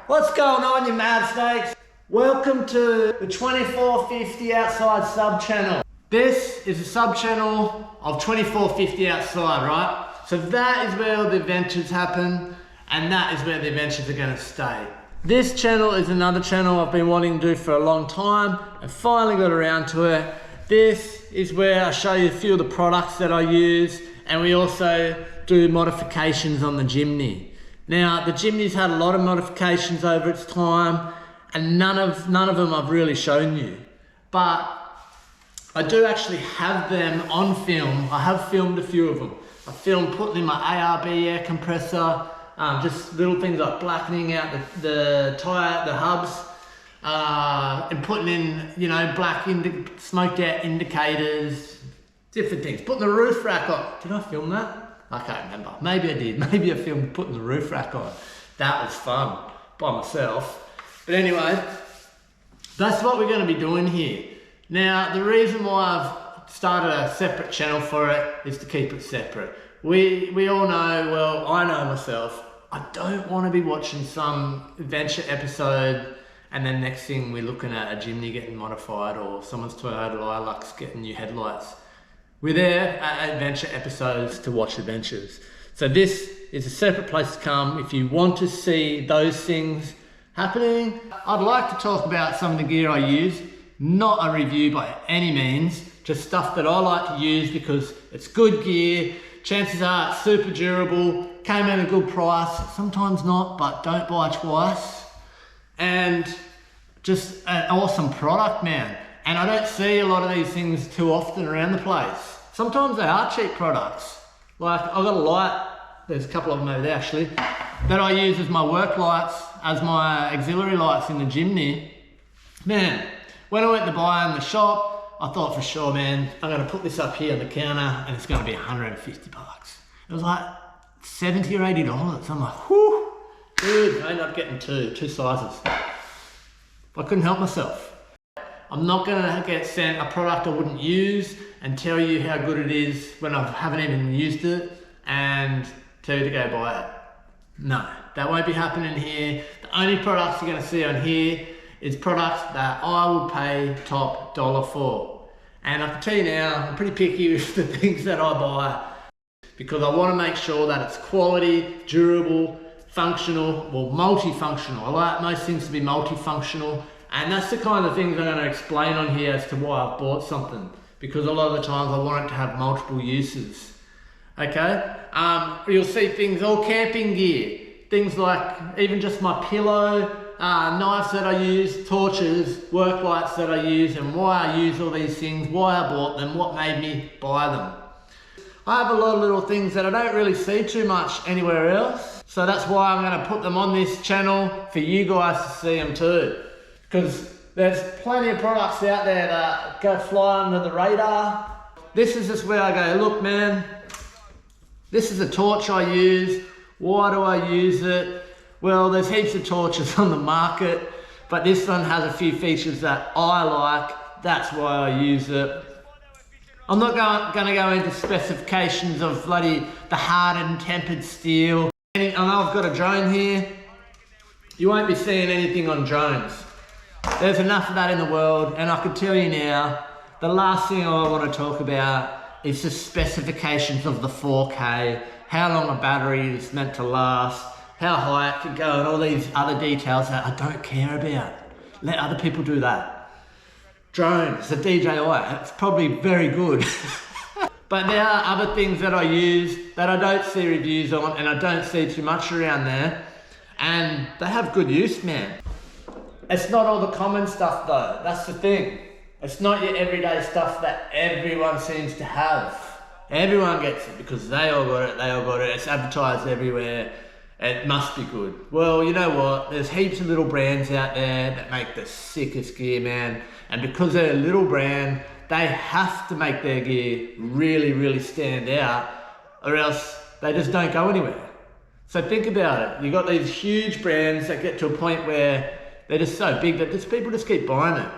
What's going on, you mad snakes? Welcome to the 24FIFTY Outside sub-channel. This is a sub-channel of 24FIFTY Outside, right? So that is where all the adventures happen, and that is where the adventures are going to stay. This channel is another channel I've been wanting to do for a long time. I finally got around to it. This is where I show you a few of the products that I use, and we also do modifications on the Jimny. Now, the Jimny's had a lot of modifications over its time, and none of them I've really shown you. But I do actually have them on film. I have filmed a few of them. I filmed putting in my ARB air compressor, just little things like blackening out the tyre, the hubs, and putting in, you know, smoked out indicators, different things. Putting the roof rack on. Did I film that? I can't remember. Maybe I did. Maybe I filmed putting the roof rack on. That was fun by myself. But anyway, that's what we're going to be doing here. Now, the reason why I've started a separate channel for it is to keep it separate. We all know, well, I know myself, I don't want to be watching some adventure episode and then next thing we're looking at a Jimny getting modified or someone's Toyota Hilux getting new headlights. We're there at adventure episodes to watch adventures. So this is a separate place to come if you want to see those things happening. I'd like to talk about some of the gear I use, not a review by any means, just stuff that I like to use because it's good gear, chances are it's super durable, came at a good price, sometimes not, but don't buy twice. And just an awesome product, man. And I don't see a lot of these things too often around the place. Sometimes they are cheap products. Like I've got a light, there's a couple of them over there actually, that I use as my work lights, as my auxiliary lights in the Jimny. Man, when I went to buy in the shop, I thought for sure, man, I'm gonna put this up here on the counter and it's gonna be 150 bucks. It was like 70 or 80 dollars. I'm like, whew, dude, I ended up getting two sizes. I couldn't help myself. I'm not gonna get sent a product I wouldn't use and tell you how good it is when I haven't even used it and tell you to go buy it. No, that won't be happening here. The only products you're gonna see on here is products that I would pay top dollar for. And I can tell you now, I'm pretty picky with the things that I buy because I wanna make sure that it's quality, durable, functional, well, multifunctional. I like most things to be multifunctional. And that's the kind of things I'm going to explain on here as to why I've bought something. Because a lot of the times I want it to have multiple uses. Okay? You'll see things, all camping gear. Things like even just my pillow, knives that I use, torches, work lights that I use, and why I use all these things, why I bought them, what made me buy them. I have a lot of little things that I don't really see too much anywhere else. So that's why I'm going to put them on this channel for you guys to see them too. Because there's plenty of products out there that go fly under the radar. This is just where I go, look man, this is a torch I use. Why do I use it? Well, there's heaps of torches on the market, but this one has a few features that I like. That's why I use it. I'm not going to go into specifications of bloody the hardened tempered steel. I know I've got a drone here. You won't be seeing anything on drones. There's enough of that in the world, and I can tell you now, the last thing I want to talk about is the specifications of the 4K, how long a battery is meant to last, how high it can go, and all these other details that I don't care about. Let other people do that. Drones, the DJI, it's probably very good. But there are other things that I use that I don't see reviews on, and I don't see too much around there, and they have good use, man. It's not all the common stuff though, that's the thing. It's not your everyday stuff that everyone seems to have. Everyone gets it because they all got it, it's advertised everywhere. It must be good. Well, you know what? There's heaps of little brands out there that make the sickest gear, man. And because they're a little brand, they have to make their gear really, really stand out or else they just don't go anywhere. So think about it. You've got these huge brands that get to a point where they're just so big that people just keep buying it.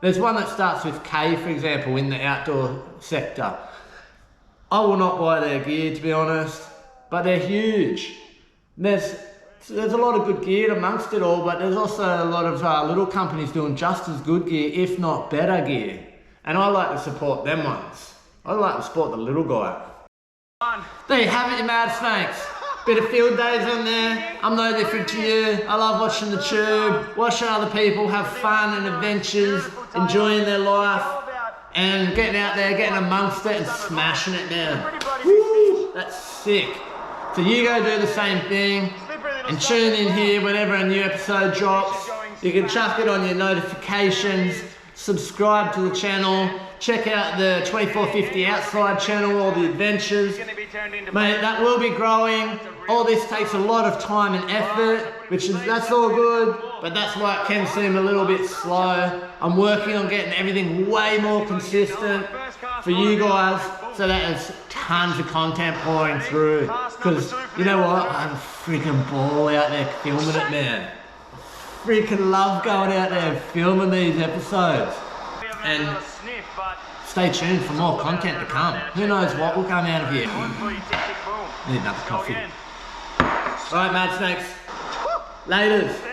There's one that starts with K, for example, in the outdoor sector. I will not buy their gear, to be honest, but they're huge. There's So there's a lot of good gear amongst it all, but there's also a lot of little companies doing just as good gear, if not better gear. And I like to support them ones. I like to support the little guy. There you have it, you mad snakes. Bit of field days on there. I'm no different to you. I love watching the tube, watching other people have fun and adventures, enjoying their life, and getting out there, getting amongst it and smashing it down. Woo, that's sick. So you go do the same thing and tune in here whenever a new episode drops. You can chuck it on your notifications, subscribe to the channel, check out the 24FIFTY outside channel, all the adventures. Mate, that will be growing. All this takes a lot of time and effort, that's all good, but that's why it can seem a little bit slow. I'm working on getting everything way more consistent for you guys, so that there's tons of content pouring through. Because you know what? I'm freaking ball out there filming it, man. Freaking love going out there filming these episodes. And stay tuned for more content to come. Who knows what will come out of here. Need another coffee. Alright, Mad Snakes. Laters.